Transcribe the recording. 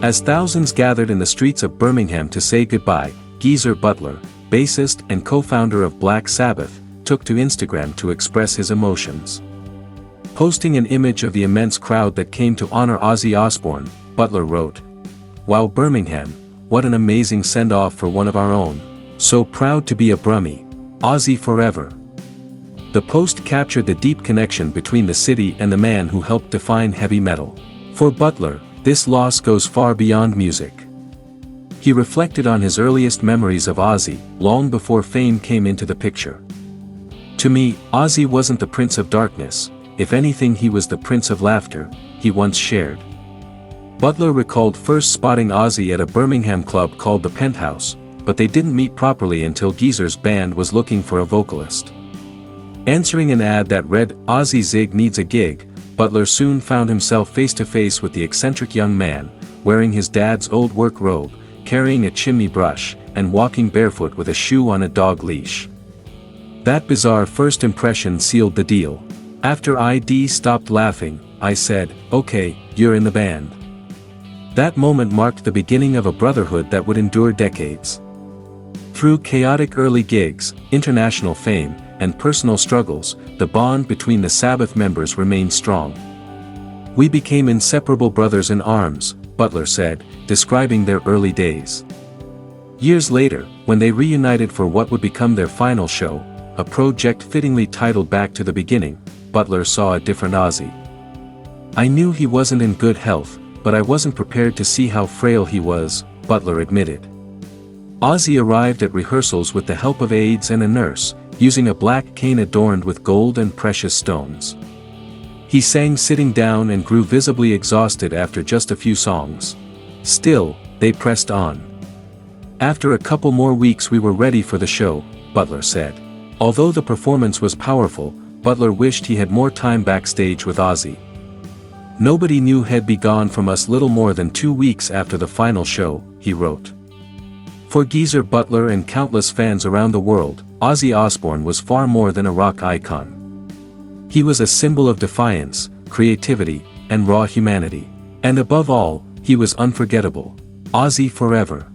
As thousands gathered in the streets of Birmingham to say goodbye, Geezer Butler, bassist and co-founder of Black Sabbath, took to Instagram to express his emotions. Posting an image of the immense crowd that came to honor Ozzy Osbourne, Butler wrote, "Wow, Birmingham, what an amazing send-off for one of our own. So proud to be a Brummie. Ozzy forever." The post captured the deep connection between the city and the man who helped define heavy metal. For Butler, this loss goes far beyond music. He reflected on his earliest memories of Ozzy, long before fame came into the picture. "To me, Ozzy wasn't the Prince of Darkness, if anything he was the Prince of Laughter," he once shared. Butler recalled first spotting Ozzy at a Birmingham club called the Penthouse, but they didn't meet properly until Geezer's band was looking for a vocalist. Answering an ad that read, "Ozzy Zig needs a gig," Butler soon found himself face-to-face with the eccentric young man, wearing his dad's old work robe, carrying a chimney brush, and walking barefoot with a shoe on a dog leash. That bizarre first impression sealed the deal. "After I stopped laughing, I said, 'Okay, you're in the band.'" That moment marked the beginning of a brotherhood that would endure decades. Through chaotic early gigs, international fame, and personal struggles, the bond between the Sabbath members remained strong. "We became inseparable brothers in arms," Butler said, describing their early days. Years later, when they reunited for what would become their final show, a project fittingly titled Back to the Beginning, Butler saw a different Ozzy. "I knew he wasn't in good health, but I wasn't prepared to see how frail he was," Butler admitted. Ozzy arrived at rehearsals with the help of aides and a nurse, using a black cane adorned with gold and precious stones. He sang sitting down and grew visibly exhausted after just a few songs. Still, they pressed on. "After a couple more weeks we were ready for the show," Butler said. Although the performance was powerful, Butler wished he had more time backstage with Ozzy. "Nobody knew he'd be gone from us little more than 2 weeks after the final show," he wrote. For Geezer Butler and countless fans around the world, Ozzy Osbourne was far more than a rock icon. He was a symbol of defiance, creativity, and raw humanity. And above all, he was unforgettable. Ozzy forever.